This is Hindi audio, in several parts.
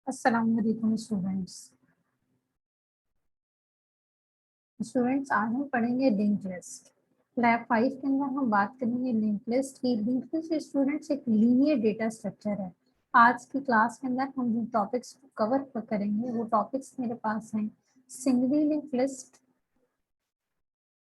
अस्सलाम वालेकुम स्टूडेंट्स आज हम पढ़ेंगे लिंक्ड लिस्ट। लैब 5 के अंदर हम बात करेंगे लिंक्ड लिस्ट की। लिंक्ड लिस्ट स्टूडेंट्स एक लीनियर डेटा स्ट्रक्चर है। आज की क्लास के अंदर हम जो टॉपिक्स कवर करेंगे वो टॉपिक्स मेरे पास हैं सिंगली लिंक्ड लिस्ट,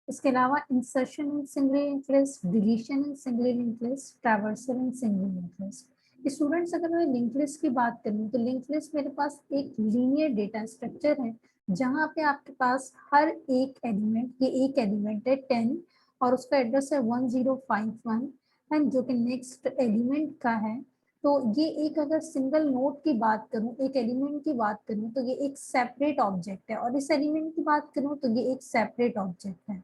इसके अलावा इंसर्शन इन सिंगली लिंक्ड लिस्ट, डिलीशन इन सिंगली लिंक्ड लिस्ट, ट्रैवर्सल इन सिंगली लिंक्ड लिस्ट। स्टूडेंट्स अगर मैं लिंक्ड लिस्ट की बात करूं तो लिंक्ड लिस्ट मेरे पास एक लीनियर डेटा स्ट्रक्चर है जहां पे आपके पास हर एक एलिमेंट, ये एक एलिमेंट है 10 और उसका एड्रेस है 1051 एंड जो कि नेक्स्ट एलिमेंट का है। तो ये एक अगर सिंगल नोड की बात करूं, एक एलिमेंट की बात करूं तो ये एक सेपरेट ऑब्जेक्ट है, और इस एलिमेंट की बात करूं तो ये एक सेपरेट ऑब्जेक्ट है।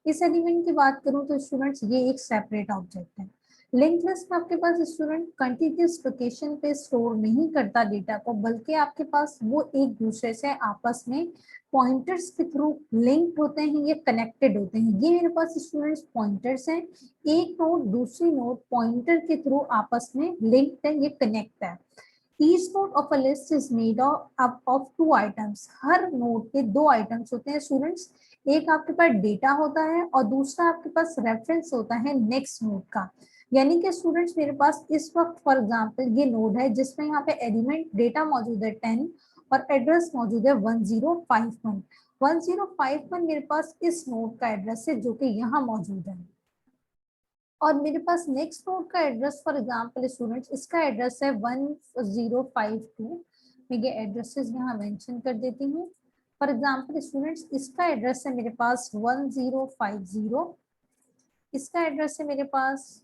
इस एलिमेंट की बात करूं तो स्टूडेंट्स ये एक सेपरेट ऑब्जेक्ट है। लिंक्ड लिस्ट में आपके पास स्टूडेंट कंटिन्यूअस लोकेशन पे स्टोर नहीं करता डेटा को, बल्कि आपके पास वो एक दूसरे से आपस में पॉइंटर्स के थ्रू लिंक होते हैं, ये कनेक्टेड होते हैं। ये मेरे पास स्टूडेंट्स पॉइंटर्स हैं, एक नोड दूसरी नोड पॉइंटर के थ्रू आपस में लिंक्ड है, ये कनेक्ट है। Each node of a list is made up of two items. Her node के दो आइटम्स होते हैं स्टूडेंट्स, एक आपके पास डेटा होता है और दूसरा आपके पास रेफरेंस होता है नेक्स्ट नोड का। यानी कि स्टूडेंट्स मेरे पास इस वक्त फॉर एग्जांपल ये नोड है जिसमें यहाँ पे एलिमेंट डेटा मौजूद है 10 और एड्रेस मौजूद है 1051। 1051 मेरे पास इस नोड का एड्रेस है जो कि यहाँ मौजूद है, और मेरे पास नेक्स्ट नोड का एड्रेस फॉर एग्जांपल स्टूडेंट्स इसका एड्रेस है 1052। मैं ये एड्रेसेस यहाँ मेंशन कर देती हूँ। फॉर एग्जांपल स्टूडेंट्स इसका एड्रेस है मेरे पास 1050, इसका एड्रेस है मेरे पास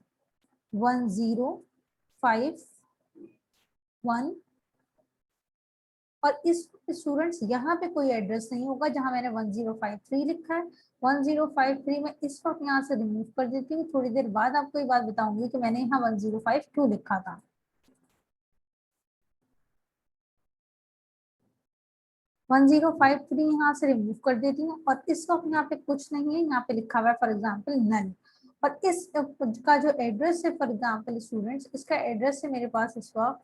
1051, और इस स्टूडेंट्स यहाँ पे कोई एड्रेस नहीं होगा जहां मैंने 1053 लिखा है। 1053 में इस वक्त यहाँ से रिमूव कर देती हूँ, थोड़ी देर बाद आपको ये बात बताऊंगी कि मैंने यहाँ 105 क्यों लिखा था। 1053 यहाँ से रिमूव कर देती हूँ और इस वक्त यहाँ पे कुछ नहीं है, यहाँ पे लिखा हुआ है फॉर एग्जाम्पल नल। और इस का जो एड्रेस है फॉर एग्जाम्पल स्टूडेंट्स इसका एड्रेस है मेरे पास इस वक्त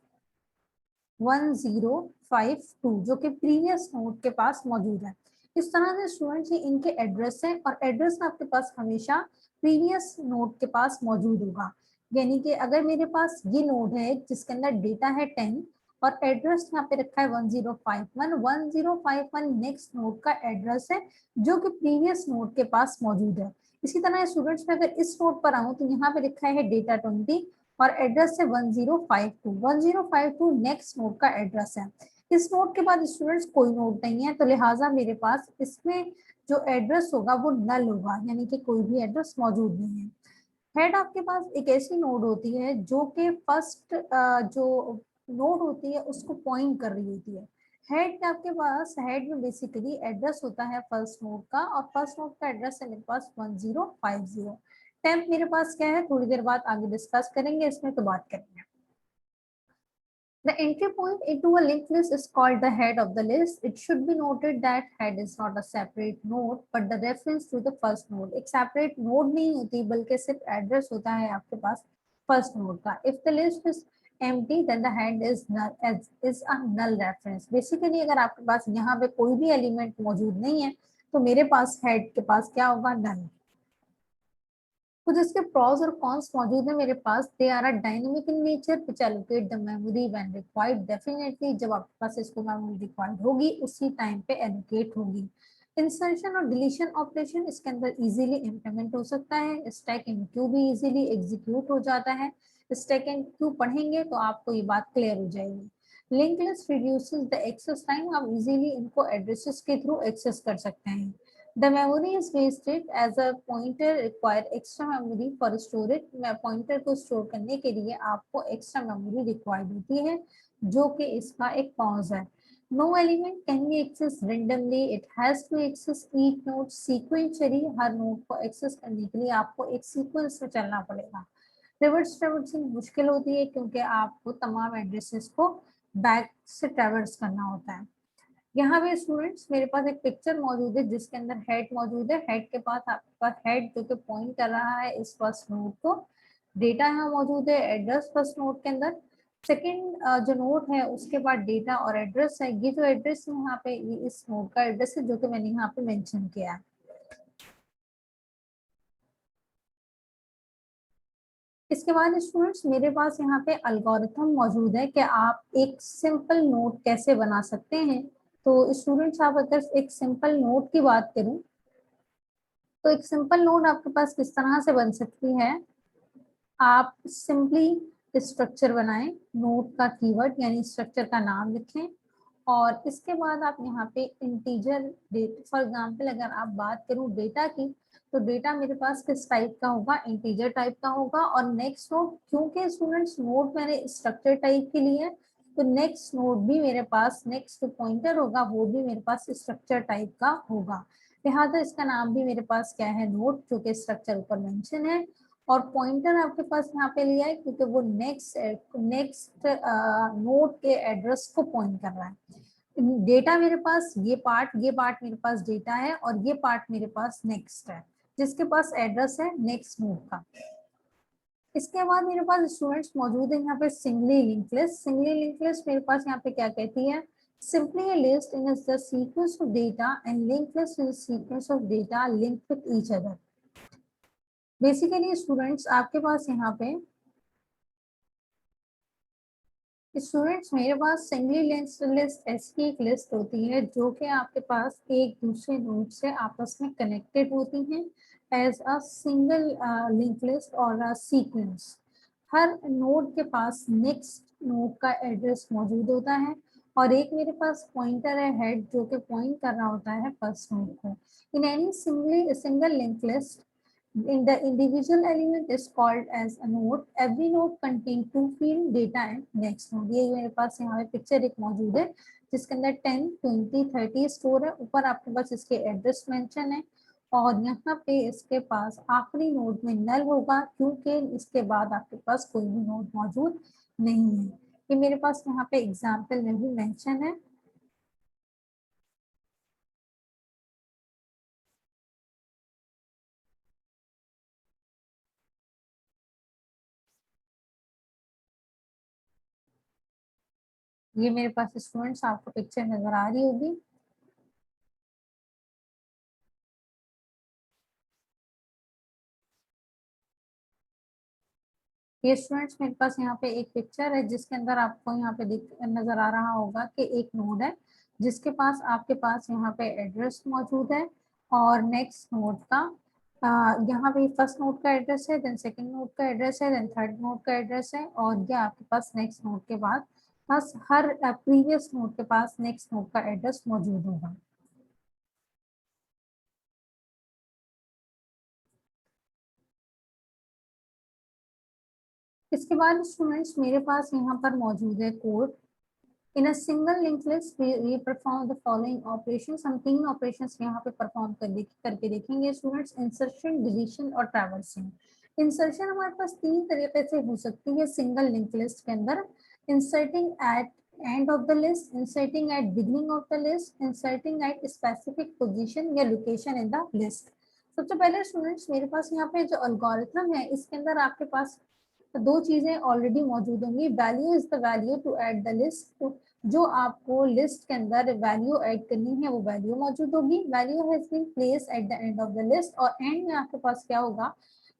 1052 जो कि प्रीवियस नोड के पास मौजूद है। इस तरह से स्टूडेंट्स ये इनके एड्रेस है, और एड्रेस आपके पास हमेशा प्रीवियस नोड के पास मौजूद होगा। यानी कि अगर मेरे पास ये नोड है जिसके अंदर डेटा है 10 और एड्रेस यहाँ पे रखा है 1051, 1051 नेक्स्ट नोड का एड्रेस है जो कि प्रीवियस नोड के पास मौजूद है। इसी तरह स्टूडेंट्स में अगर इस नोड पर आऊं तो यहाँ पे लिखा है डेटा 20 और एड्रेस है 1052। 1052 नेक्स्ट नोड का एड्रेस है। इस नोड के बाद स्टूडेंट्स कोई नोड नहीं है, तो लिहाजा मेरे पास इसमें जो एड्रेस होगा वो नल होगा, यानी कि कोई भी एड्रेस मौजूद नहीं है। हेड आपके पास एक ऐसी नोड होती है जो कि फर्स्ट जो नोड होती है उसको पॉइंट कर रही होती है। हेड में आपके पास हेड में बेसिकली एड्रेस होता है फर्स्ट नोड का, और फर्स्ट नोड का एड्रेस है मेरे पास 1050। टेम्प मेरे पास क्या है थोड़ी देर बाद आगे डिस्कस करेंगे, इसमें तो बात करेंगे। The entry point into a linked list is called the head of the list. It should be noted that head is not a separate node, but the reference to the first node. एक separate node नहीं होती बल्कि सिर्फ एड्रेस होता है आपके पास first node का. If the list is empty, then the head is null, is a null reference. Basically अगर आपके पास यहाँ पे कोई भी एलिमेंट मौजूद नहीं है तो मेरे पास हेड के पास क्या होगा, null। कुछ इसके प्रॉस और कॉन्स मौजूद है मेरे पास। They are a dynamic in nature which allocate the memory when required. Definitely जब आपके पास इसको मेमोरी रिक्वायर्ड होगी उसी टाइम पे एलोकेट होगी। इंसर्शन और डिलीशन ऑपरेशन इसके अंदर इजीली इम्प्लीमेंट हो सकता है। स्टैक एंड क्यू भी इजीली एग्जीक्यूट हो जाता है। स्टैक एंड क्यू पढ़ेंगे तो आपको ये बात क्लियर हो जाएगी। Link list reduces the access time, आप इजीली इनको एड्रेसेस के थ्रू एक्सेस कर सकते हैं। The memory is wasted as a pointer require extra memory for storage। Pointer को स्टोर करने के लिए आपको एक्स्ट्रा मेमोरी रिक्वायर्ड होती है जो कि इसका एक कॉज है। No element can be accessed randomly, it has to access each node sequentially। Her node को एक्सेस करने के लिए आपको एक सीक्वेंस में चलना पड़ेगा। रिवर्स ट्रेवर्सिंग मुश्किल होती है क्योंकि आपको तमाम एड्रेसेस को बैक से ट्रेवर्स करना होता है। यहाँ पे स्टूडेंट्स मेरे पास एक पिक्चर मौजूद है जिसके अंदर हेड मौजूद है। हेड के पास आपके पास हेड जो कि पॉइंट कर रहा है इस फर्स्ट नोड को। डेटा यहाँ मौजूद है एड्रेस फर्स्ट नोड के अंदर। सेकेंड जो नोट है उसके बाद डेटा और एड्रेस है। ये जो एड्रेस है यहाँ पे, ये इस नोट का एड्रेस है जो कि मैंने यहाँ पे मेंशन किया है। इसके बाद स्टूडेंट्स मेरे पास यहाँ पे अल्गोरिथम मौजूद है कि आप एक सिंपल नोट कैसे बना सकते हैं। तो स्टूडेंट्स आप अगर एक सिंपल नोट की बात करूं तो एक सिंपल नोट आपके पास किस तरह से बन सकती है। आप सिंपली स्ट्रक्चर बनाएं, नोट का कीवर्ड यानी स्ट्रक्चर का नाम लिखें और इसके बाद आप यहाँ पे इंटीजर डेट, फॉर एग्जांपल अगर आप बात करूँ डेटा की, तो डेटा मेरे पास किस टाइप का होगा, इंटीजर टाइप का होगा। और नेक्स्ट नोड, क्योंकि स्टूडेंट्स नोड मैंने स्ट्रक्चर टाइप के लिए, तो नेक्स्ट नोड भी मेरे पास, नेक्स्ट जो पॉइंटर होगा वो भी मेरे पास स्ट्रक्चर टाइप का होगा। लिहाजा इसका नाम भी मेरे पास क्या है, नोड, जो कि स्ट्रक्चर ऊपर मेंशन है। और पॉइंटर आपके पास यहाँ पे लिया है क्योंकि वो नेक्स्ट नेक्स्ट नोड के एड्रेस को पॉइंट कर रहा है। डेटा मेरे पास ये पार्ट मेरे पास डेटा है और ये पार्ट मेरे पास नेक्स्ट है जिसके पास एड्रेस है नेक्स्ट नोड का। इसके बाद मेरे पास स्टूडेंट्स मौजूद है यहाँ पे singly link list. Singly link list मेरे पास यहाँ पे क्या कहती है, simply a list in the sequence of data and linked list is a sequence of data linked with each other। Basically students आपके पास यहाँ पे, स्टूडेंट्स मेरे पास सिंगली लिस्ट ऐसी एक लिस्ट होती है जो कि आपके पास एक दूसरे नोड से आपस में कनेक्टेड होती हैं as a single link list और अ सीक्वेंस। हर नोड के पास नेक्स्ट नोड का एड्रेस मौजूद होता है और एक मेरे पास पॉइंटर है हेड जो कि पॉइंट कर रहा होता है फर्स्ट नोड को। In any single link list, in the individual element is called as a node। every node contain two field, data and next node। ये मेरे पास यहाँ पे पिक्चर एक मौजूद है जिसके अंदर 10, 20, 30 स्टोर है। ऊपर आपके पास इसके एड्रेस मेंशन है और यहाँ पे इसके पास आखिरी नोड में नल होगा क्योंकि इसके बाद आपके पास कोई भी नोड मौजूद नहीं है। ये मेरे पास यहाँ पे एग्जाम्पल में भी मेंशन है। ये मेरे पास स्टूडेंट्स आपको पिक्चर नजर आ रही होगी। ये स्टूडेंट्स मेरे पास यहाँ पे एक पिक्चर है जिसके अंदर आपको यहाँ पे नजर आ रहा होगा कि एक नोड है जिसके पास आपके पास यहाँ पे एड्रेस मौजूद है और नेक्स्ट नोड का यहाँ पे फर्स्ट नोड का एड्रेस है, देन सेकंड नोड का एड्रेस है, देन थर्ड नोड का एड्रेस है और ये आपके पास नेक्स्ट नोड के बाद बस हर प्रीवियस नोड के पास नेक्स्ट नोड का एड्रेस मौजूद होगा। इसके बाद स्टूडेंट्स मेरे पास यहाँ पर मौजूद है code. In a single linked list, we perform the following operations। हम तीन operations यहाँ पे perform करके देखेंगे स्टूडेंट्स, इंसर्शन, डिलीशन और ट्रैवर्सिंग। इंसर्शन हमारे पास तीन तरीके से हो सकती है सिंगल लिंक लिस्ट के अंदर। Inserting at end of the list, inserting at beginning of the list, inserting at specific position या लोकेशन इन द लिस्ट। सबसे पहले स्टूडेंट्स मेरे पास यहाँ पे जो अल्गोरिथम है इसके अंदर आपके पास दो चीजें ऑलरेडी मौजूद होंगी। Value is the value to add the list, जो आपको लिस्ट के अंदर वैल्यू ऐड करनी है वो वैल्यू मौजूद होगी। Value has been place at the end of the list और एंड में आपके पास क्या होगा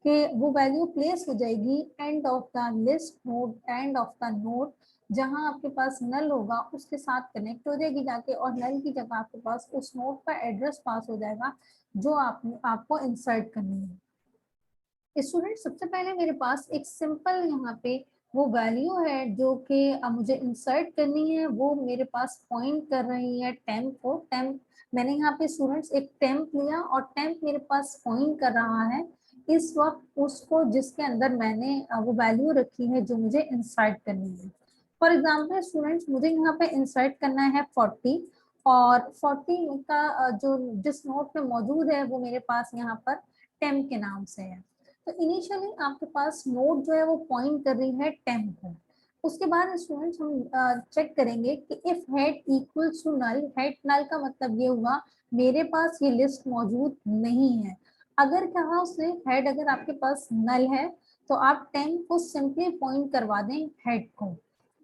कि वो वैल्यू प्लेस हो जाएगी and of the list node, and of the node, जहां आपके पास नल होगा उसके साथ कनेक्ट हो जाएगी जाके और नल की जगह आपके पास उस नोड का एड्रेस पास हो जाएगा जो आपको इंसर्ट करनी है। स्टूडेंट सबसे पहले मेरे पास एक सिंपल यहाँ पे वो वैल्यू है जो कि मुझे इंसर्ट करनी है, वो मेरे पास पॉइंट कर रही है टेम्प को। टेम्प मैंने यहाँ पे स्टूडेंट्स एक टेम्प लिया और टेम्प मेरे पास पॉइंट कर रहा है इस वक्त उसको जिसके अंदर मैंने वो वैल्यू रखी है जो मुझे इंसर्ट करनी है। फॉर एग्जाम्पल स्टूडेंट्स मुझे यहाँ पे इंसर्ट करना है 40 और 40 का जो जिस नोट में मौजूद है वो मेरे पास यहाँ पर टेम्प के नाम से है। तो इनिशियली आपके पास नोड जो है वो पॉइंट कर रही है 10 को। उसके बाद स्टूडेंट्स हम चेक करेंगे कि if head equals to null, head null का मतलब ये हुआ मेरे पास ये लिस्ट मौजूद नहीं है। अगर कहा उसने हेड अगर आपके पास नल है तो आप 10 को सिंपली पॉइंट करवा दें हेड को।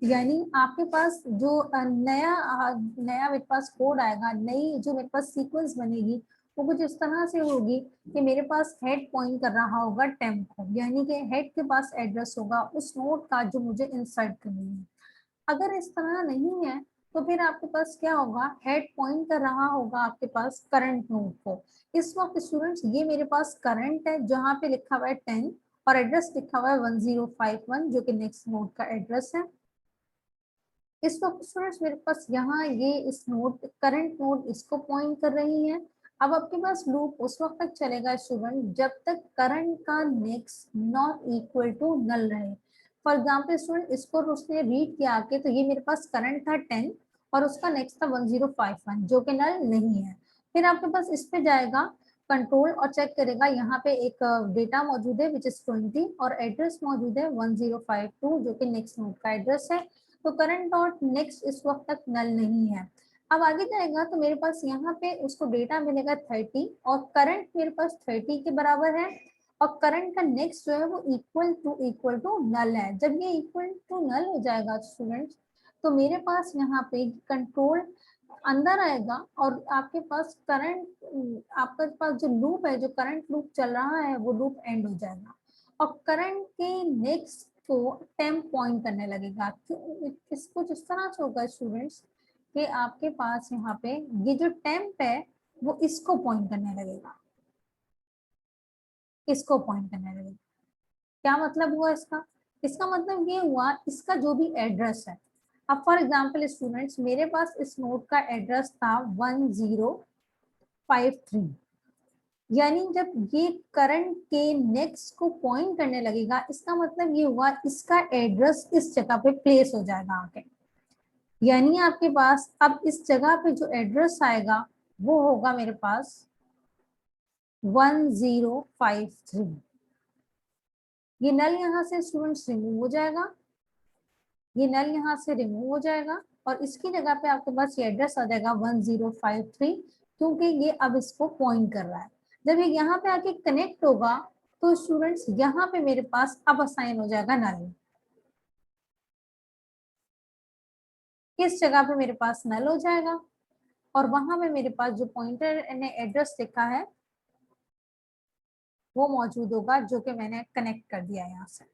यानी आपके पास जो नया मेरे पास कोड आएगा, नई जो मेरे पास सीक्वेंस बनेगी वो कुछ इस तरह से होगी कि मेरे पास हेड पॉइंट कर रहा होगा टेम्प को, यानी कि हेड के पास एड्रेस होगा उस नोड का जो मुझे इंसर्ट करनी है। अगर इस तरह नहीं है तो फिर आपके पास क्या होगा, हेड पॉइंट कर रहा होगा आपके पास करंट नोड को। इस वक्त स्टूडेंट्स ये मेरे पास करंट है जहाँ पे लिखा हुआ है 10 और एड्रेस लिखा हुआ है 1051 जो कि नेक्स्ट नोड का एड्रेस है। इस वक्त स्टूडेंट्स मेरे पास यहाँ ये इस नोड करंट नोड इसको पॉइंट कर रही है। अब आपके पास लूप उस वक्त तक चलेगा स्टूडेंट जब तक करंट का next not equal to null रहे। फॉर एग्जाम्पल स्टूडेंट इसको उसने रीड किया के तो ये मेरे पास करंट था 10 और उसका नेक्स्ट था 1051 जो कि नल नहीं है। फिर आपके पास इस पे जाएगा कंट्रोल और चेक करेगा, यहाँ पे एक डेटा मौजूद है विच इज 20 और एड्रेस मौजूद है 1052 जो कि नेक्स्ट नोड का एड्रेस है। तो करंट डॉट नेक्स्ट इस वक्त तक नल नहीं है। अब आगे जाएगा तो मेरे पास यहाँ पे उसको डेटा मिलेगा 30 और करंट मेरे पास 30 के बराबर है और करंट का नेक्स्ट जो है वो इक्वल टू नल है। जब ये इक्वल टू नल हो जाएगा स्टूडेंट्स तो मेरे पास यहाँ पे कंट्रोल अंदर आएगा और आपके पास करंट आपके पास जो लूप है, जो करंट लूप चल रहा है वो लूप एंड हो जाएगा और करंट के नेक्स्ट को टेम्प पॉइंट करने लगेगा। इसको जिस तरह से होगा स्टूडेंट्स कि आपके पास यहाँ पे ये जो टेम्प है वो इसको पॉइंट करने लगेगा, इसको पॉइंट करने लगेगा। क्या मतलब हुआ इसका? इसका मतलब ये हुआ इसका जो भी एड्रेस है। अब फॉर एग्जाम्पल स्टूडेंट्स मेरे पास इस नोड का एड्रेस था 1053, यानी जब ये करंट के नेक्स्ट को पॉइंट करने लगेगा इसका मतलब ये हुआ इसका एड्रेस इस जगह पे प्लेस हो जाएगा आके। यानी आपके पास अब इस जगह पे जो एड्रेस आएगा वो होगा मेरे पास 1053। ये नल यहाँ से स्टूडेंट्स रिमूव हो जाएगा, ये नल यहाँ से रिमूव हो जाएगा और इसकी जगह पे आपके पास ये एड्रेस आ जाएगा 1053 क्योंकि ये अब इसको पॉइंट कर रहा है। जब ये यहाँ पे आके कनेक्ट होगा तो स्टूडेंट्स यहाँ पे मेरे पास अब असाइन हो जाएगा नल। इस जगह पे मेरे पास नल हो जाएगा और वहां पे मेरे पास जो पॉइंटर ने एड्रेस लिखा है वो मौजूद होगा जो कि मैंने कनेक्ट कर दिया यहाँ से।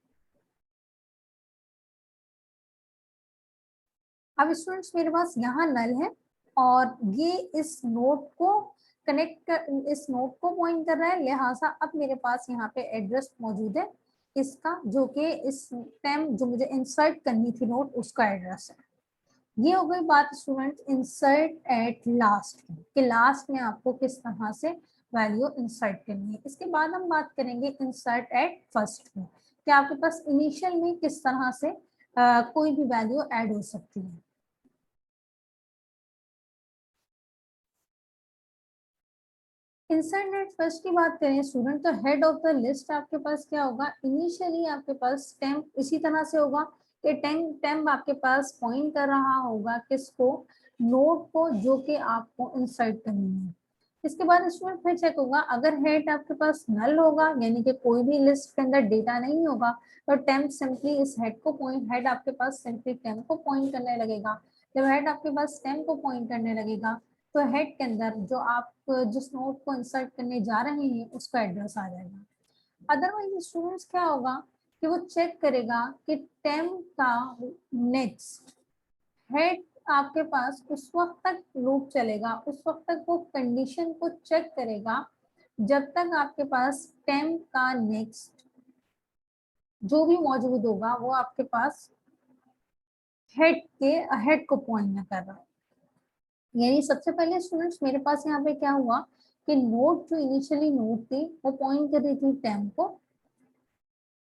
अब स्टूडेंट्स मेरे पास यहाँ नल है और ये इस नोड को कनेक्ट कर इस नोड को पॉइंट कर रहा है, लिहाजा अब मेरे पास यहाँ पे एड्रेस मौजूद है इसका जो कि इस टाइम जो मुझे इंसर्ट करनी थी नोड उसका एड्रेस है। ये हो गई बात स्टूडेंट्स इंसर्ट एट लास्ट की कि लास्ट में आपको किस तरह से वैल्यू इंसर्ट करनी है। इसके बाद हम बात करेंगे इंसर्ट एट फर्स्ट की कि आपके पास इनिशियल में किस तरह से कोई भी वैल्यू ऐड हो सकती है। इंसर्ट एट फर्स्ट की बात करें स्टूडेंट तो हेड ऑफ द लिस्ट आपके पास क्या होगा, इनिशियली आपके पास टेम्प इसी तरह से होगा कि टेम्प आपके पास पॉइंट कर रहा होगा किसको, नोड को जो कि आपको इंसर्ट करनी है। इसके बाद स्टूडेंट फिर चेक होगा अगर हेड आपके पास नल होगा यानी कि कोई भी लिस्ट के अंदर डेटा नहीं होगा तो टेम्प सिंपली इस हेड को पॉइंट, हेड आपके पास सिंपली टेम्प को पॉइंट करने लगेगा। जब हेड आपके पास टेम्प को पॉइंट करने लगेगा तो हेड के अंदर जो आप जिस नोड को इंसर्ट करने जा रहे हैं उसका एड्रेस आ जाएगा। अदरवाइज स्टूडेंट्स क्या होगा कि वो चेक करेगा कि टेम्प का नेक्स्ट हेड आपके पास उस वक्त तक लूप चलेगा, उस वक्त तक वो कंडीशन को चेक करेगा जब तक आपके पास टेम्प का नेक्स्ट जो भी मौजूद होगा वो आपके पास हेड को पॉइंट न कर रहा है। यानी सबसे पहले स्टूडेंट्स मेरे पास यहाँ पे क्या हुआ कि नोड जो इनिशियली नोड थी वो पॉइंट कर रही थी टेम्प को।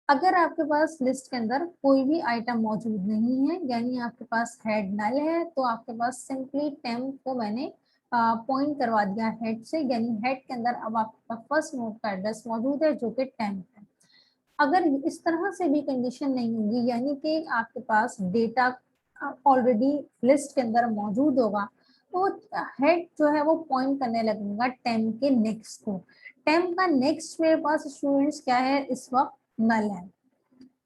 अगर आपके पास लिस्ट के अंदर कोई भी आइटम मौजूद नहीं है यानी आपके पास हेड नल है तो आपके पास सिंपली टेम्प को मैंने पॉइंट करवा दिया हेड से, यानी हेड के अंदर अब आपका फर्स्ट नोड का एड्रेस मौजूद है जो कि टेम्प है। अगर इस तरह से भी कंडीशन नहीं होगी यानी कि आपके पास डेटा ऑलरेडी लिस्ट के अंदर मौजूद होगा तो हेड जो है वो पॉइंट करने लगेगा टेम्प के नेक्स्ट को। टेम्प का नेक्स्ट मेरे पास स्टूडेंट्स क्या है इस वक्त नल है।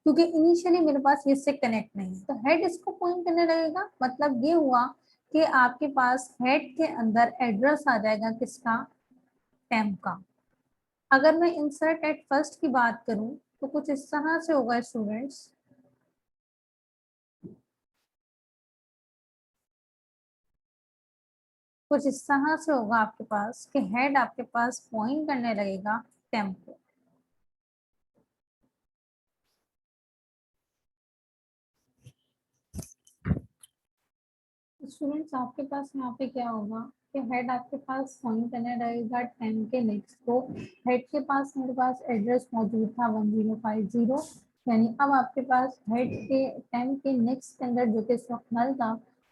क्योंकि इनिशियली मेरे पास ये इससे कनेक्ट नहीं है। तो हेड इसको पॉइंट करने लगेगा, मतलब ये हुआ कि आपके पास हेड के अंदर एड्रेस आ जाएगा किसका, टेम्प का। अगर मैं इंसर्ट एट फर्स्ट की बात करूं तो कुछ इस तरह से होगा स्टूडेंट्स, कुछ इस तरह से होगा आपके पास कि हेड आपके पास पॉइंट करने लगेगा टेम्प को। स्टूडेंट्स आपके पास यहाँ पे क्या होगा कि हेड आपके पास पॉइंट करने रहेगा टेम्प के नेक्स्ट को। हेड के पास मेरे पास एड्रेस मौजूद था 1050, यानी अब आपके पास हेड के टेम्प के नेक्स्ट के अंदर जो कि इस वक्त नल था,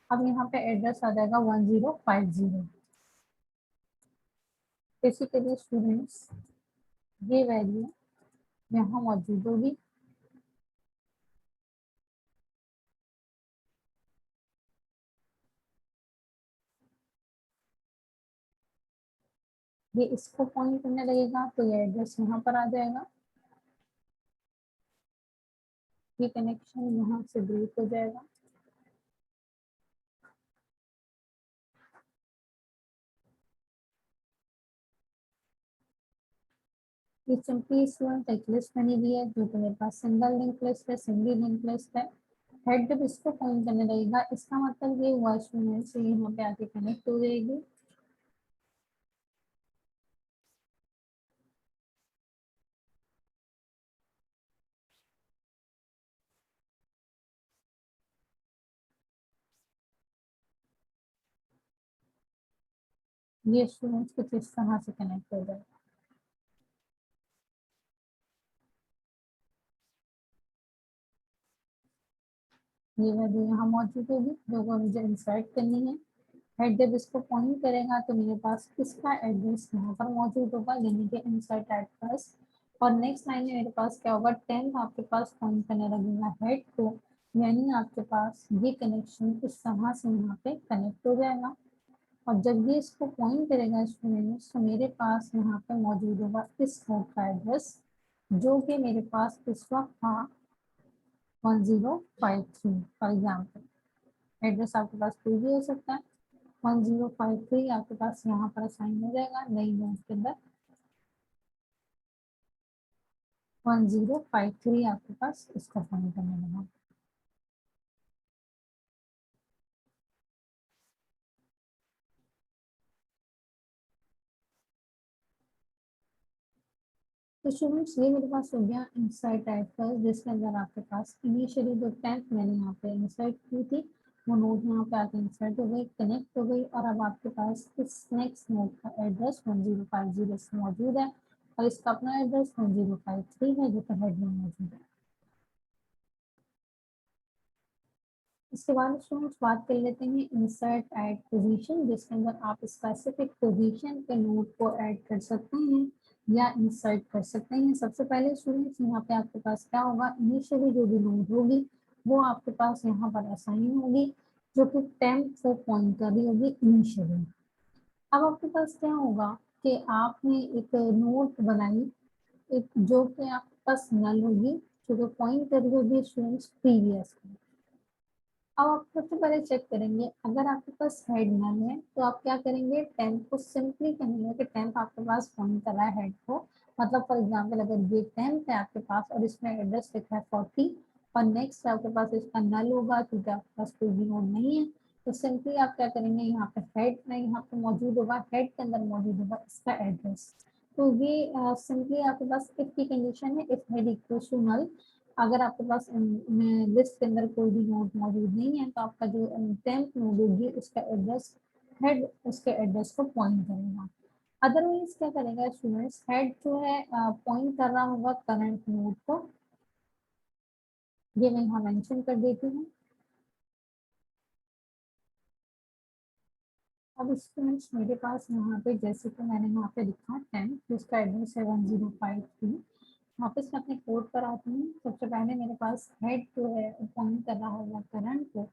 अब यहाँ पे एड्रेस आ जाएगा 1050। बेसिकली स्टूडेंट्स ये वैल्यू यहाँ मौजूद होगी। ये इसको पॉइंट करने लगेगा तो ये एड्रेस यहाँ पर आ जाएगा, ये कनेक्शन यहाँ से ब्रेक हो जाएगा। ये सिंपली स्टूडेंट एक लिस्ट बनी हुई है जो कि मेरे पास सिंगल लिंक लिस्ट है, सिंगल लिंक लिस्ट है। हेड जब इसको पॉइंट करने लगेगा इसका मतलब ये हुआ स्टूडेंट से यहाँ पे आके कनेक्ट हो जाएगी। ये स्टूडेंट्स कुछ इस तरह से कनेक्ट हो जाएगा। ये वैल्यू यहाँ मौजूद होगी जो कि मुझे इंसर्ट करनी है। हेड जब इसको पॉइंट करेगा तो मेरे पास इसका एड्रेस यहाँ पर मौजूद होगा, यानी कि इंसर्ट एट फर्स्ट। और नेक्स्ट लाइन में मेरे पास क्या होगा, 10 आपके पास पॉइंट करने लगेगा हेड को, यानी आपके पास ये कनेक्शन इस तरह से यहाँ पे कनेक्ट हो जाएगा। और जब ये इसको पॉइंट करेगा स्टूडेंट्स तो मेरे पास यहाँ पे मौजूद होगा इस नोड का एड्रेस जो कि मेरे पास इस वक्त था 1053 फॉर एग्जाम्पल। एड्रेस आपके पास कोई भी हो सकता है। 1053 आपके पास यहाँ पर असाइन हो जाएगा नई नोड के अंदर। 1053 आपके पास इसको पॉइंट करने लगा। तो स्टूडेंट्स ये मेरे पास हो गया इंसर्ट टाइप का, जिसके अंदर आपके पास इनिशियली जो टेंथ मैंने यहाँ पे इंसर्ट की थी वो नोड यहाँ पे आके इंसर्ट हो गई, कनेक्ट हो गई, और अब आपके पास इस नेक्स्ट नोड का एड्रेस 1050 मौजूद है और इसका अपना एड्रेस 1053 है जो कि हेड में मौजूद है। इसके बाद स्टूडेंट्स बात कर लेते हैं इंसर्ट ऐड पोजीशन, जिसके अंदर आप स्पेसिफिक पोजीशन पे नोड को ऐड कर सकते हैं या इंसर्ट कर सकते हैं। सबसे पहले स्टूडेंट्स यहाँ पे आपके पास क्या होगा, इनिशियली जो भी नोड होगी वो आपके पास यहाँ पर असाइन होगी जो कि टेम्प को पॉइंट कर रही होगी इनिशियली। अब आपके पास क्या होगा कि आपने एक नोड बनाई, एक जो कि आपके पास नल होगी जो कि पॉइंट कर रही होगी स्टूडेंट्स प्रीवियस। अब आप सबसे पहले चेक करेंगे, अगर आपके पास हेड नल है तो आप क्या करेंगे, टेम्प को सिंपली कहेंगे कि टेम्प आपके पास पॉइंट कर रहा है हेड को। मतलब फॉर एग्जांपल अगर ये टेम्प है आपके पास और इसमें एड्रेस लिखा है 40 और नेक्स्ट आपके पास इसका नल होगा क्योंकि आपके पास कोई भी नोड नहीं है, तो सिंपली आप क्या करेंगे, यहाँ पे हेड में यहाँ पे मौजूद होगा, हेड के अंदर मौजूद होगा इसका एड्रेस। तो ये सिंपली आपके पास इफ की कंडीशन है, if head equal to null. अगर आपके पास लिस्ट के अंदर कोई भी नोड मौजूद नहीं है तो आपका जो टेम्प नोड होगी उसका एड्रेस हेड उसके एड्रेस को पॉइंट करेगा। अदरवाइज क्या करेगा स्टूडेंट्स, हेड जो है पॉइंट कर रहा होगा करंट नोड को। ये मैं यहाँ मेंशन कर देती हूँ। अब स्टूडेंट्स मेरे पास यहाँ पे जैसे कि मैंने यहाँ पे लिखा टेम्प जिसका एड्रेस है 1053। वापस मैं अपने कोड पर आती हूँ। सबसे पहले मेरे पास हेड जो है पॉइंट कर रहा होगा करंट को।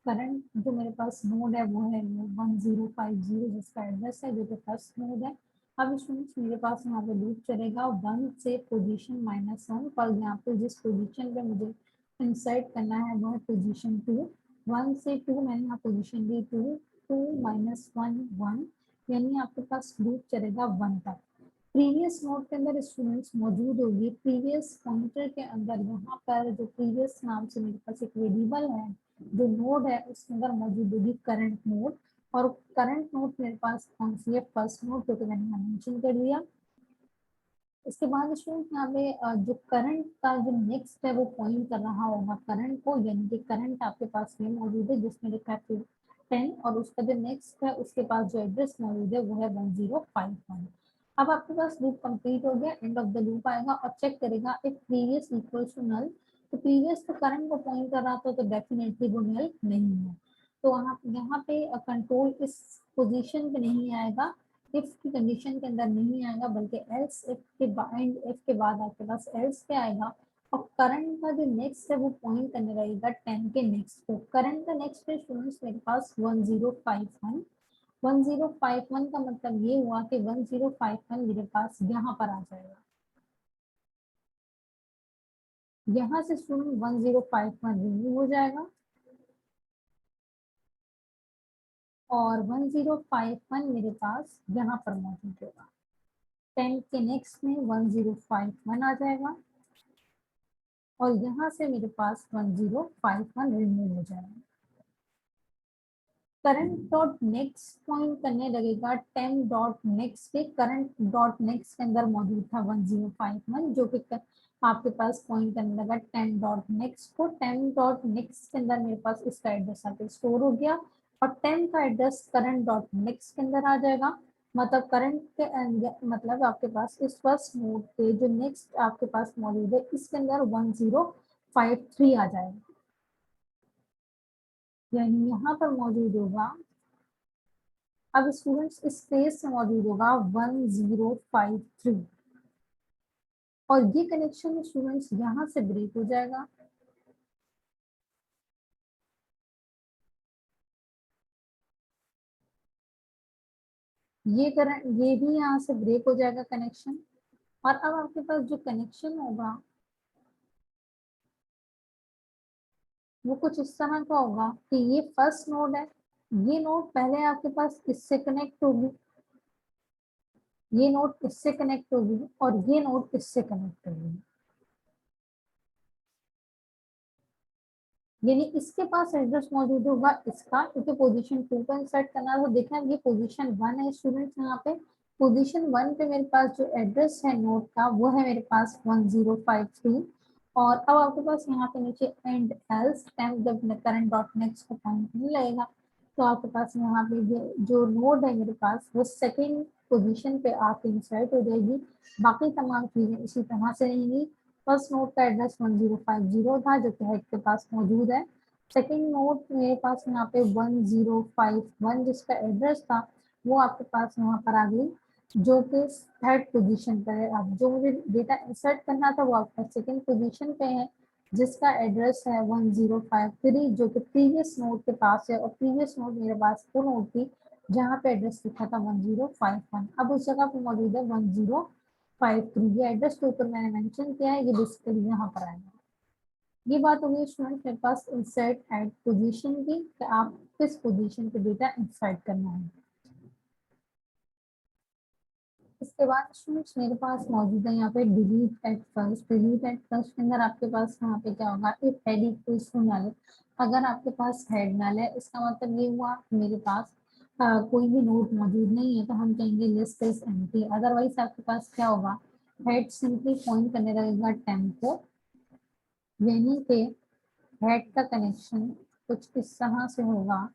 करंट जो मेरे पास नोड है वो है 1050 जिसका एड्रेस है जो कि फर्स्ट नोड है। अब स्टूडेंट्स मेरे पास यहाँ पे लूप चलेगा 1 से पोजीशन -1 पर यहाँ पे जिस पोजीशन पे मुझे इंसर्ट करना है वो है पोजीशन 2। 1 से 2 मैंने यहाँ पोजीशन ली 2, 2 -1 1, यानी आपके पास लूप चलेगा 1 तक। प्रीवियस नोड के अंदर स्टूडेंट्स मौजूद होगी, प्रीवियस पॉइंटर के अंदर यहाँ पर जो प्रीवियस नाम से मेरे पास एक वेरिएबल है जो नोड है उसके अंदर मौजूद होगी करंट नोड। और करंट नोड मेरे पास कौन सी है, फर्स्ट नोड, जो कि मैंने यहाँ मेंशन कर लिया। इसके बाद स्टूडेंट यहाँ पे जो करंट का जो नेक्स्ट है वो पॉइंट कर रहा होगा करंट को, यानी कि करंट आपके पास ये मौजूद है जिसमें लिखा है 10 और उसका जो नेक्स्ट है उसके पास जो एड्रेस मौजूद है वो है 1051। अब आपके पास लूप कंप्लीट हो गया, एंड ऑफ द लूप आएगा और चेक करेगा if previous equals to null. तो प्रीवियस तो करंट को पॉइंट कर रहा था तो डेफिनेटली वो नल नहीं है, तो वहाँ यहाँ पे कंट्रोल इस पोजीशन पे नहीं आएगा, इफ की कंडीशन के अंदर नहीं आएगा, बल्कि एल्स इफ के एंड इफ के बाद आपके पास एल्स क्या आएगा। और करंट का जो नेक्स्ट है वो पॉइंट करने लगेगा 10 के नेक्स्ट को। करंट का नेक्स्ट है स्टूडेंट्स मेरे पास 1051। 1051 का मतलब ये हुआ कि 1051 मेरे पास यहाँ पर आ जाएगा, यहाँ से स्टूडेंट 1051 रिमूव हो जाएगा और 1051 मेरे पास यहाँ पर मौजूद होगा। 10 के नेक्स्ट में 1051 आ जाएगा और यहाँ से मेरे पास 1051 रिमूव हो जाएगा। करंट डॉट नेक्स्ट पॉइंट करने लगेगा 10 डॉट नेक्स्ट पे। करंट डॉट नेक्स्ट के अंदर मौजूद था 1051 जो कि आपके पास पॉइंट करने लगा 10 डॉट नेक्स्ट को। 10 डॉट नेक्स्ट के अंदर मेरे पास इसका एड्रेस आके स्टोर हो गया और 10 का एड्रेस करंट डॉट नेक्स्ट के अंदर आ जाएगा। मतलब करंट के मतलब आपके पास इस फर्स्ट नोड के जो नेक्स्ट आपके पास मौजूद है इसके अंदर 1053 आ जाएगा, यानी यहाँ पर मौजूद होगा। अब स्टूडेंट्स इस स्पेस में मौजूद होगा 1053 और ये कनेक्शन स्टूडेंट्स यहाँ से ब्रेक हो जाएगा। ये भी यहाँ से ब्रेक हो जाएगा कनेक्शन। और अब आपके पास जो कनेक्शन होगा वो कुछ इस तरह का होगा कि ये फर्स्ट नोड है, ये नोड पहले आपके पास इससे कनेक्ट होगी, ये नोड इससे कनेक्ट होगी और ये नोड इससे कनेक्ट होगी, यानी इसके पास एड्रेस मौजूद होगा इसका, क्योंकि पोजीशन 2 पर इंसर्ट करना है। तो देखना ये पोजीशन 1 है स्टूडेंट्स, यहाँ पे पोजीशन 1 पे मेरे पास जो एड्रेस है नोड का वो है मेरे पास 1053। और अब आपके पास यहाँ पे नीचे एंड एल्स टाइम जब करंट डॉट नेक्स्ट को पॉइंट नहीं लगेगा तो आपके पास यहाँ पे जो नोड है मेरे पास वो सेकेंड पोजीशन पे आके इंसर्ट हो जाएगी। बाकी तमाम चीजें इसी तरह से रहेंगी। फर्स्ट नोड का एड्रेस 1050 था जो कि हेड के पास मौजूद है। सेकंड नोड मेरे पास यहाँ पे 1051 जिसका एड्रेस था वो आपके पास यहाँ पर आ गई जो कि थर्ड पोजीशन पर है। अब जो मुझे डेटा इंसर्ट करना था वो आपका सेकंड पोजीशन पे है जिसका एड्रेस है 1053 जो कि प्रीवियस नोड के पास है। और प्रीवियस नोड मेरे पास वो नोड थी जहाँ पे एड्रेस लिखा था 1051, अब उस जगह पे मौजूद है 1053। ये एड्रेस के ऊपर मैंने मेंशन किया है, ये बेसिकली यहाँ पर आएगा। ये बात होगी स्टूडेंट मेरे पास इंसर्ट एट पोजीशन की कि आप किस पोजीशन पे डेटा इंसर्ट करना है। इसके बाद स्टूडेंट्स मेरे पास मौजूद है यहाँ पे delete at first. Delete at first के अंदर आपके पास यहाँ पे क्या होगा, if head equals to null. अगर आपके पास हेड नल है इसका मतलब ये हुआ मेरे पास कोई भी नोड मौजूद नहीं है तो हम कहेंगे लिस्ट इज एम्प्टी। अदरवाइज आपके पास क्या होगा, हेड सिंपली पॉइंट करने लगेगा टेम्पो, यानी कि हेड का कनेक्शन कुछ इस तरह से होगा।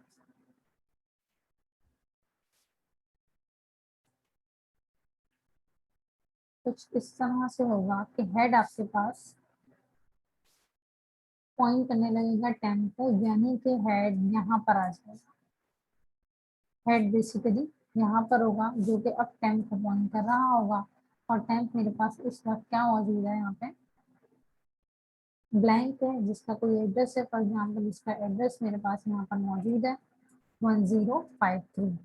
कुछ इस तरह से होगा कि हेड आपके पास पॉइंट करने लगेगा टेम्पो, यानी कि हेड यहाँ पर आ जाएगा। हेड बेसिकली यहाँ पर होगा जो कि अब टेम्प को पॉइंट कर रहा होगा। और टेम्प मेरे पास इस वक्त क्या मौजूद है, यहाँ पे ब्लैंक है जिसका कोई एड्रेस है। फॉर एग्जाम्पल इसका एड्रेस मेरे पास यहाँ पर मौजूद है 1053।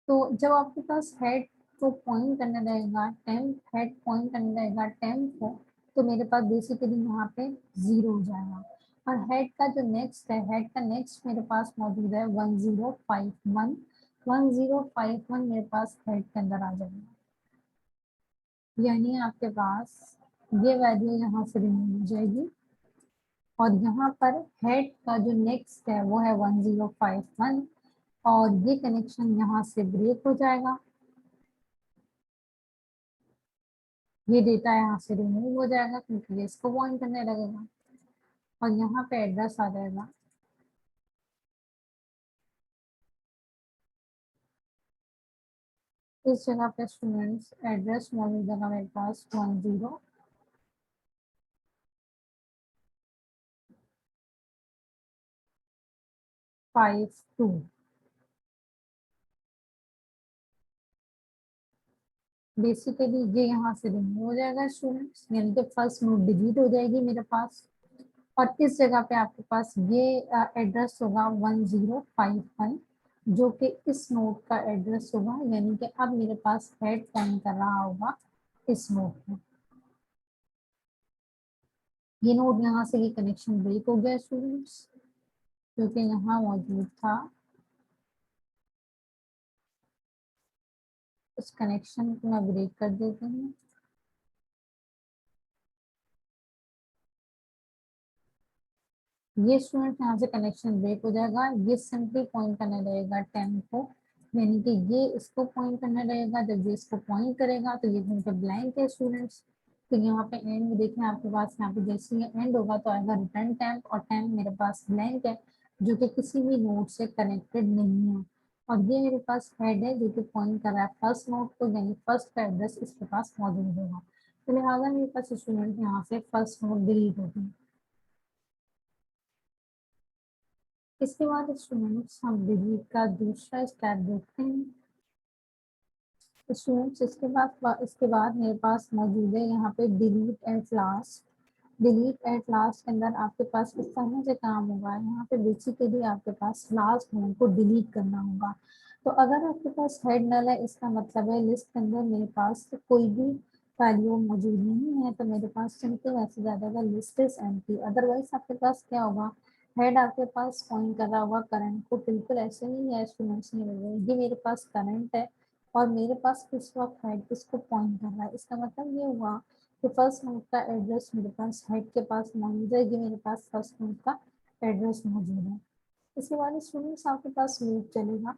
तो जब आपके पास हेड को पॉइंट करने रहेगा, टेम्प हेड पॉइंट करने रहेगा टेम्प को, तो मेरे पास बेसिकली यहाँ पे 0 हो जाएगा। और हेड का जो नेक्स्ट है, हेड का नेक्स्ट मेरे पास मौजूद है 1051, 1051 मेरे पास हेड के अंदर आ जाएगा। यानी आपके पास ये वैल्यू यहाँ से रिमूव हो जाएगी और यहाँ पर हेड का जो नेक्स्ट है वो है 1051 और ये कनेक्शन यहाँ से ब्रेक हो जाएगा, ये डेटा यहाँ से रिमूव हो जाएगा क्योंकि ये इसको पॉइंट करने लगेगा और यहाँ पे एड्रेस आ जाएगा। इस जगह पे स्टूडेंट्स एड्रेस मौजूद है मेरे पास 1052। बेसिकली ये यहाँ से रिमूव हो जाएगा स्टूडेंट्स, यानी कि फर्स्ट नोट डिलीट हो जाएगी मेरे पास और इस जगह पे आपके पास ये एड्रेस होगा 1051 जो कि इस नोट का एड्रेस होगा, यानी कि अब मेरे पास हेड पॉइंट कर रहा होगा इस नोट में। ये नोट यहाँ से ये कनेक्शन ब्रेक हो गया स्टूडेंट्स, क्योंकि यहाँ मौजूद था, इस कनेक्शन को मैं ब्रेक कर देती हूँ। ये स्टूडेंट यहाँ से कनेक्शन ब्रेक हो जाएगा, ये सिंपली पॉइंट करने रहेगा 10 को, यानी कि ये इसको पॉइंट करने रहेगा। जब ये इसको पॉइंट करेगा तो ये घूम ब्लैंक है स्टूडेंट्स, तो यहाँ पे एंड में देखें आपके पास यहाँ पे जैसे ये एंड होगा तो आएगा रिटर्न टैम्प और टैम्प मेरे पास ब्लैंक है जो कि किसी भी नोड से कनेक्टेड नहीं है। और ये मेरे पास हेड है जो कि पॉइंट कर रहा है फर्स्ट नोड को, यानी फर्स्ट का एड्रेस इसके पास मौजूद होगा, तो लिहाजा मेरे पास स्टूडेंट यहाँ से फर्स्ट नोड डिलीट होगी। इसके बाद स्टूडेंट्स हम डिलीट का दूसरा स्टेप देखते हैं। स्टूडेंट्स इसके बाद मेरे पास मौजूद है यहाँ पे delete at last. Delete at last के अंदर आपके पास इस तरह से काम होगा, यहाँ पे बेसिकली आपके पास लास्ट नोड को डिलीट करना होगा। तो अगर आपके पास हेड नल है इसका मतलब है लिस्ट के अंदर मेरे पास तो कोई भी वैल्यू मौजूद नहीं है, तो मेरे पास सिंपल मैसेज आ जाएगा लिस्ट इज एम्प्टी। अदरवाइज आपके पास क्या होगा, हेड आपके पास पॉइंट कर रहा होगा करंट को, बिल्कुल ऐसे ही है स्टूडेंट्स ने ये मेरे पास करंट है और मेरे पास किस वक्त हेड किसको पॉइंट कर रहा है, इसका मतलब ये हुआ कि फर्स्ट नोड का एड्रेस मेरे पास हेड के पास मौजूद है, ये मेरे पास फर्स्ट नोड का एड्रेस मौजूद है। इसके बाद स्टूडेंट्स आपके पास लूप चलेगा,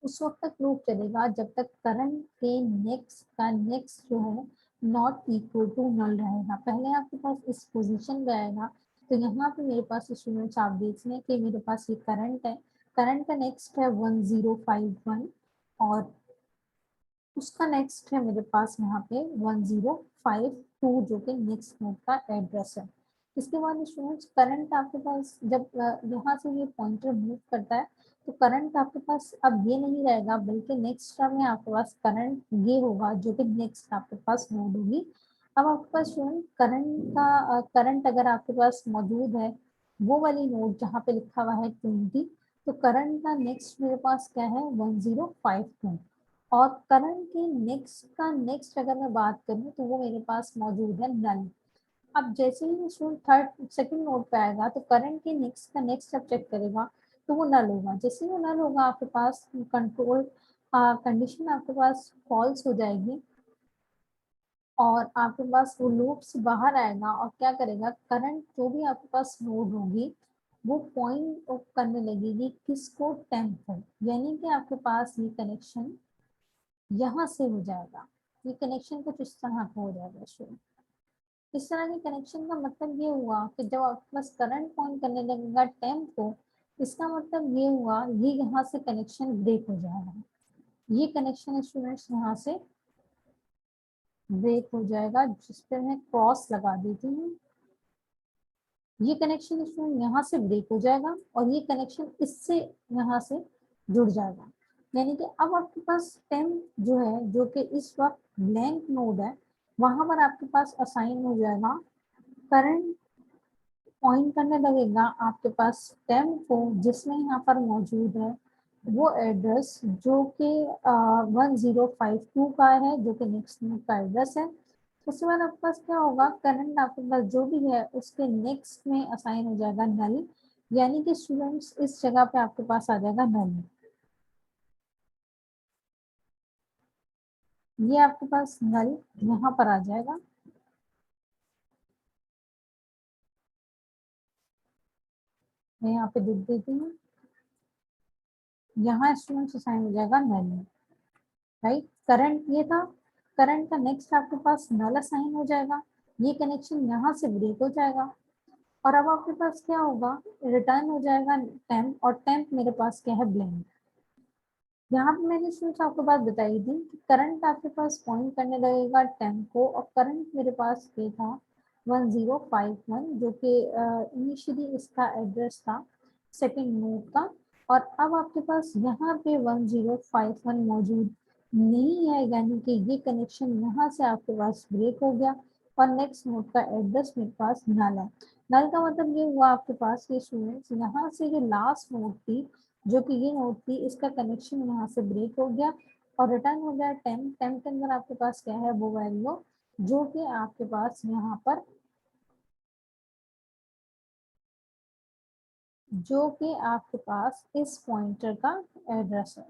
उस वक्त तक लूप चलेगा जब तक करंट के नेक्स्ट का नेक्स्ट जो है नॉट इक्वल टू नल रहेगा। पहले आपके पास इस पोजीशन पे आएगा, तो यहाँ पे मेरे पास स्टूडेंट्स आप देख लें कि मेरे पास ये करंट है, करंट का नेक्स्ट है 1051 और उसका नेक्स्ट है मेरे पास यहाँ पे 1052 जो कि नेक्स्ट नोड का एड्रेस है। इसके बाद स्टूडेंट्स करंट आपके पास जब यहाँ से ये पॉइंटर मूव करता है तो करंट आपके पास अब ये नहीं रहेगा, बल्कि नेक्स्ट टर्म में आपके पास करंट ये होगा जो कि नेक्स्ट आपके पास नोड होगी। अब आपके पास स्टूडेंट करंट अगर आपके पास मौजूद है वो वाली नोड जहाँ पे लिखा हुआ है 20, तो करंट का नेक्स्ट मेरे पास क्या है 1052 और करंट के नेक्स्ट का नेक्स्ट अगर मैं बात करूँ तो वो मेरे पास मौजूद है नल। अब जैसे ही स्टूडेंट थर्ड सेकंड नोड पे आएगा तो करंट के नेक्स्ट का नेक्स्ट जब चेक करेगा तो वो नल होगा, जैसे ही वो नल होगा आपके पास कंट्रोल कंडीशन आपके पास फॉल्स हो जाएगी और आपके पास वो लूप से बाहर आएगा और क्या करेगा, करंट जो भी आपके पास नोड होगी वो पॉइंट करने लगेगी किसको, टेम्प को, यानी कि आपके पास ये कनेक्शन यहाँ से हो जाएगा। ये कनेक्शन कुछ इस तरह का हो जाएगा स्टूडेंट। इस तरह के कनेक्शन का मतलब ये हुआ कि जब आपके पास करंट पॉइंट करने लगेगा टेम्प को, इसका मतलब ये हुआ ये यहाँ से कनेक्शन ब्रेक हो जाएगा, ये कनेक्शन स्टूडेंट्स यहाँ से ब्रेक हो जाएगा, जिस पर मैं क्रॉस लगा देती हूँ। ये कनेक्शन स्टूडेंट यहाँ से ब्रेक हो जाएगा और ये कनेक्शन इससे यहाँ से जुड़ जाएगा, यानी कि अब आपके पास टेम्प जो है जो कि इस वक्त ब्लैंक नोड है वहां पर आपके पास असाइन हो जाएगा, करंट पॉइंट करने लगेगा आपके पास टेम्प को जिसमें यहाँ पर मौजूद है वो एड्रेस जो कि 1052 का है, जो कि नेक्स्ट नोड का एड्रेस है। उसके बाद आपके पास क्या होगा, करंट आपके पास जो भी है उसके नेक्स्ट में असाइन हो जाएगा नल, यानी कि स्टूडेंट्स इस जगह पे आपके पास आ जाएगा नल। ये आपके पास नल यहाँ पर आ जाएगा। मैं यहाँ पे लिख देती हूँ, यहाँ स्टूडेंट्स असाइन हो जाएगा नल, राइट। करंट ये था, करंट का नेक्स्ट आपके पास नल असाइन हो जाएगा, ये कनेक्शन यहाँ से ब्रेक हो जाएगा। और अब आपके पास क्या होगा, रिटर्न हो जाएगा टेम्प, और टेम्प मेरे पास क्या है, ब्लैंक। यहाँ पे मैंने सिर्फ आपको बात बताई थी कि करंट आपके पास पॉइंट करने लगेगा टेम्प को, और करंट मेरे पास ये था 1051, जो कि इनिशियली इसका एड्रेस था सेकंड नोड का। और अब आपके पास यहाँ पे 1051 मौजूद नहीं है, यानी कि ये कनेक्शन यहाँ से आपके पास ब्रेक हो गया, और नेक्स्ट नोड का एड्रेस मेरे पास नल है। नल का मतलब ये हुआ आपके पास ये स्टूडेंट्स, यहाँ से जो लास्ट नोड थी, जो कि ये नोड थी, इसका कनेक्शन यहाँ से ब्रेक हो गया, और रिटर्न हो गया टेम्प। टेम्प के अंदर आपके पास क्या है, वो वैल्यू जो कि आपके पास यहाँ पर, जो कि आपके पास इस पॉइंटर का एड्रेस है,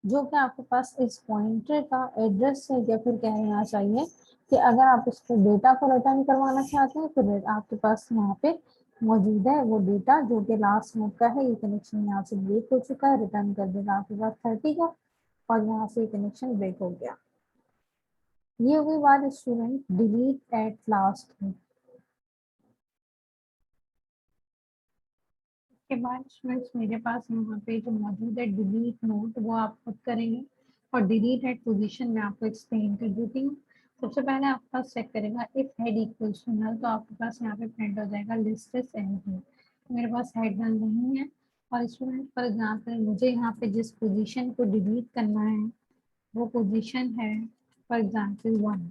जो कि आपके पास इस पॉइंटर का एड्रेस है, या फिर कहना चाहिए कि अगर आप इसको डेटा को रिटर्न करवाना चाहते हैं तो आपके पास यहाँ पे मौजूद है वो डेटा, जो कि लास्ट नोड का है। ये कनेक्शन यहाँ से ब्रेक हो चुका है, रिटर्न कर देगा आपके पास 30 का, और यहाँ से कनेक्शन ब्रेक हो गया। ये हो गई बात स्टूडेंट डिलीट एट लास्ट की। इसके बाद स्टूडेंट्स मेरे पास यहाँ पे जो मौजूद है डिलीट नोट, वो आप खुद करेंगे, और डिलीट एट पोजीशन में आपको एक्सप्लेन कर देती हूँ। सबसे पहले आपके पास चेक करेगा if head equals to null, तो आपके पास यहाँ पे प्रिंट हो जाएगा लिस्ट इज एम्प्टी। मेरे पास हेड नल नहीं है, और स्टूडेंट फॉर एग्जाम्पल मुझे यहाँ पे जिस पोजीशन को डिलीट करना है वो पोजीशन है फॉर एग्जाम्पल 1,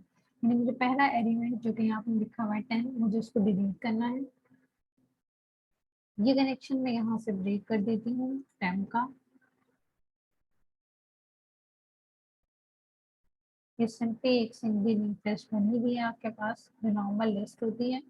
यानी मुझे पहला एलिमेंट जो कि यहाँ पे लिखा हुआ है 10, मुझे उसको डिलीट करना है। ये कनेक्शन मैं यहाँ से ब्रेक कर देती हूँ टेम का। ये सिंपली एक सिंगल लिस्ट बनी हुई है आपके पास, जो नॉर्मल लिस्ट होती है।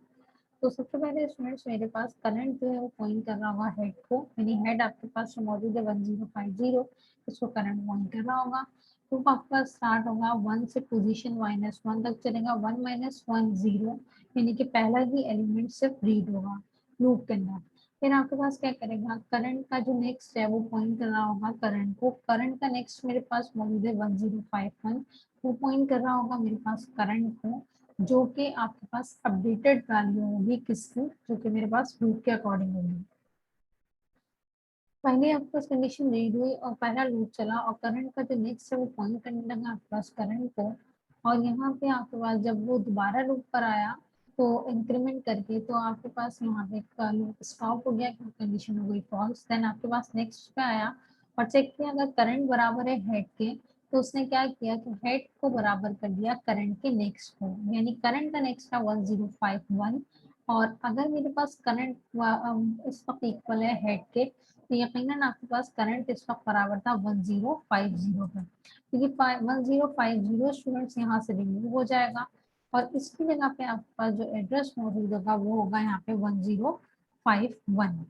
तो सबसे पहले स्टूडेंट्स मेरे पास करंट जो है वो पॉइंट कर रहा होगा हेड को, यानी हेड आपके पास जो मौजूद है 1050, इसको करंट पॉइंट कर रहा होगा। तो आपका स्टार्ट होगा 1 से पोजीशन -1 तक चलेगा, 1 -1 0, यानी कि पहला ही एलिमेंट सिर्फ रीड होगा लूप के अंदर। फिर आपके पास क्या करेगा, करंट का जो नेक्स्ट है वो पॉइंट कर रहा होगा करंट को, करंट का नेक्स्ट मेरे पास मौजूद है 1051, वो पॉइंट कर रहा होगा मेरे पास करंट को, जो कि आपके पास अपडेटेड वैल्यू होगी किसकी, जो कि मेरे पास लूप के अकॉर्डिंग होगी। पहले आपके पास कंडीशन रीड हुई और पहला लूप चला, और करंट का जो नेक्स्ट है वो पॉइंट करने लगा आपके पास करंट को, और यहाँ पे आपके पास जब वो दोबारा लूप पर आया तो इंक्रीमेंट करके, तो आपके पास यहाँ पे लूप स्टॉप हो गया, कंडीशन हो गई फॉल्स। देन आपके पास नेक्स्ट पे आया और चेक किया, अगर करंट बराबर है हेड के, तो उसने क्या किया कि हेड को बराबर कर दिया करंट के नेक्स्ट को, यानी करंट का नेक्स्ट था 1051, और अगर मेरे पास करंट इस वक्त इक्वल है हेड के, तो यकीनन आपके पास करंट इस वक्त बराबर था 1050 का, क्योंकि 1050 स्टूडेंट्स यहाँ से रिमूव हो जाएगा, और इसकी जगह पे आपके पास जो एड्रेस मौजूद होगा वो होगा यहाँ पे 1051।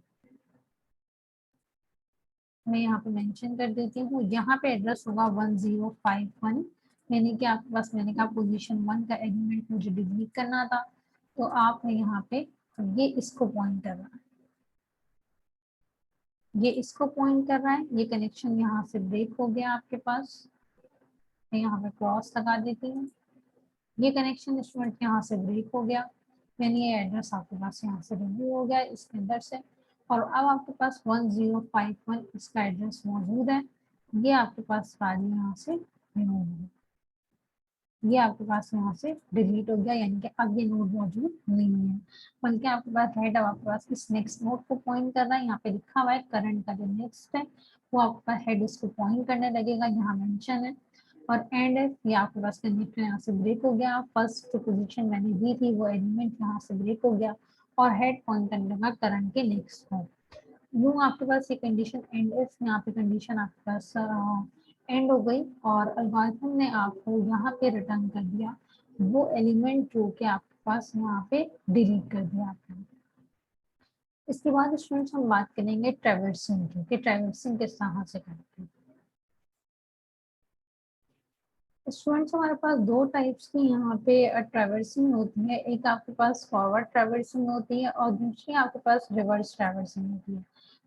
मैं यहाँ पे मेंशन कर देती हूँ, यहाँ पे एड्रेस होगा 1051, यानी कि आपके पास मैंने कहा पोजीशन 1 का एलिमेंट मुझे डिलीट करना था, तो आप यहाँ पे ये इसको पॉइंट कर रहा है, ये इसको पॉइंट कर रहा है, ये कनेक्शन यहाँ से ब्रेक हो गया आपके पास। मैं यहाँ पे क्रॉस लगा देती हूँ, ये कनेक्शन स्टूडेंट यहाँ से ब्रेक हो गया, यानी ये एड्रेस आपके पास यहाँ से रिमूव हो गया इसके अंदर से, और अब आपके पास 1051 इसका एड्रेस मौजूद है, ये आपके पास वैल्यू यहाँ से रिमूव हो, ये आपके पास यहाँ से डिलीट हो गया, यानी कि अब ये नोड मौजूद नहीं है, बल्कि आपके पास हेड अब आपके पास इस नेक्स्ट नोड को पॉइंट कर रहा है। यहाँ पे लिखा हुआ है करंट का जो नेक्स्ट है वो आपके पास हेड इसको पॉइंट करने लगेगा, यहाँ मेंशन है, और एंड है, ये आपके पास कनेक्टर यहाँ से ब्रेक हो गया, फर्स्ट जो पोजीशन मैंने दी थी वो एलिमेंट यहाँ से ब्रेक हो गया, और हेड पॉइंट करने का करंट के नेक्स्ट पर। यूं आपके पास ये कंडीशन एंड इफ यहाँ पे कंडीशन आपके पास एंड हो गई और एल्गोरिथम ने आपको यहाँ पे रिटर्न कर दिया वो एलिमेंट जो कि आपके पास यहाँ पे डिलीट कर दिया आपने। इसके बाद स्टूडेंट्स हम बात करेंगे ट्रैवर्सिंग की कि ट्रैवर्सिंग किस तरह से करते हैं। स्टूडेंट्स हमारे पास दो टाइप्स की यहाँ पे ट्रैवर्सिंग होती है, एक आपके पास फॉरवर्ड ट्रैवर्सिंग होती है और दूसरी आपके पास रिवर्स ट्रैवर्सिंग होती है।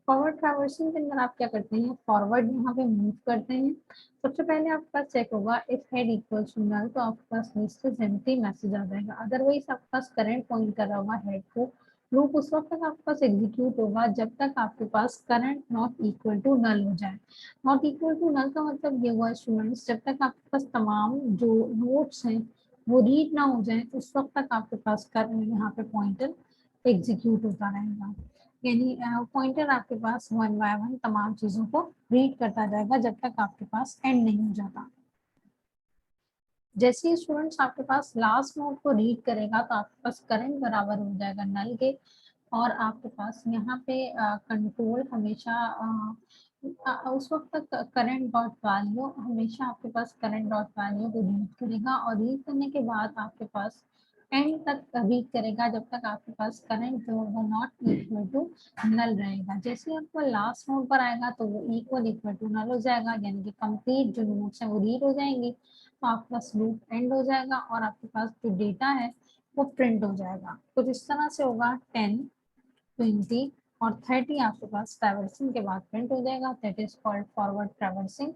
फॉरवर्ड ट्रैवर्सिंग के अंदर आप क्या करते हैं, फॉरवर्ड यहाँ पे मूव करते हैं। सबसे पहले आपके पास चेक होगा if head equals to null तो आपके पास लिस्ट इज एम्प्टी मैसेज आ जाएगा, अदरवाइज आपके पास करंट पॉइंट कर रहा होगा हेड को। लूप उस वक्त तक आपके पास एग्जीक्यूट होगा जब तक आपके पास current not equal to null हो जाए। नॉट इक्वल टू नल का मतलब ये हुआ स्टूडेंट्स, जब तक आपके पास तमाम जो नोट्स हैं वो रीड ना हो जाए उस वक्त तक आपके पास कर यहाँ पे पॉइंटर एग्जीक्यूट होता रहेगा। यानी पॉइंटर आपके पास वन बाय वन तमाम चीजों को रीड करता जाएगा जब तक आपके पास एंड नहीं हो जाता। जैसे ही स्टूडेंट्स आपके पास लास्ट नोट को रीड करेगा तो आपके पास करंट बराबर हो जाएगा नल के, और आपके पास यहाँ पे कंट्रोल हमेशा उस वक्त तक करंट डॉट वैल्यू हमेशा आपके पास करंट डॉट वैल्यू को रीड करेगा और रीड करने के बाद आपके पास एंड तक रीड करेगा जब तक आपके पास करंट जो वो नॉट इक्वल टू नल रहेगा। जैसे आपको लास्ट नोड पर आएगा तो वो इक्वल टू नल हो जाएगा, यानी कि कंप्लीट जो नोट्स हैं वो रीड हो जाएंगे, तो आपके पास लूप एंड हो जाएगा और आपके पास जो डेटा है वो प्रिंट हो जाएगा। कुछ इस तरह से होगा 10, 20 और 30 आपके पास ट्रैवर्सिंग के बाद प्रिंट हो जाएगा, that is called forward traversing.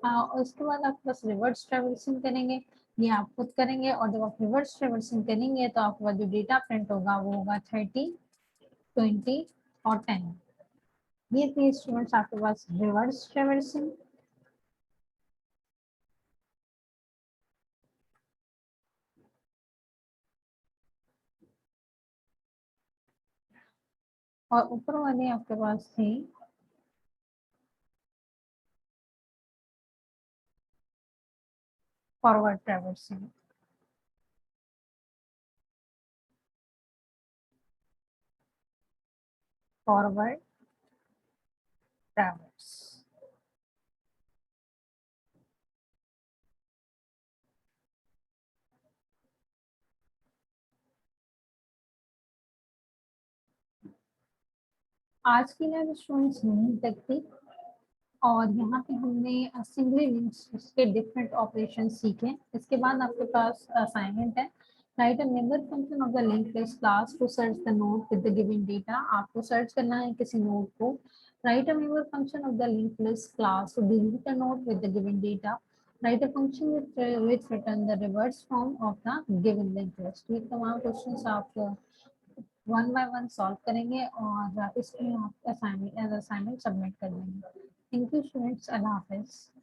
और उसके बाद आपके पास रिवर्स ट्रैवर्सिंग करेंगे, ये आप खुद करेंगे, और जब आप रिवर्स ट्रैवर्सिंग करेंगे तो आपके पास जो डेटा प्रिंट होगा वो होगा 30, 20 और 10। ये थी स्टूडेंट्स आपके पास रिवर्स ट्रैवर्सिंग। और ऊपर वाली आपके पास थी फॉरवर्ड ट्रैवर्सिंग। Forward traverse. आज की लाइव स्टूडेंट्स यहीं तक थी और यहाँ पे हमने सिंगली लिंक्स के डिफरेंट ऑपरेशन सीखे। इसके बाद आपके पास असाइनमेंट है, write a member function of the link list class to search the node with the given data. आपको सर्च करना है किसी नोड को, write a member function of the link list class to delete a node with the given data, write a function which return the reverse form of the given linked list। ये तमाम क्वेश्चंस आप वन बाय वन सॉल्व करेंगे और इसमें आप असाइनमेंट एज असाइनमेंट सबमिट कर देंगे। Thank you students, Allah Hafiz.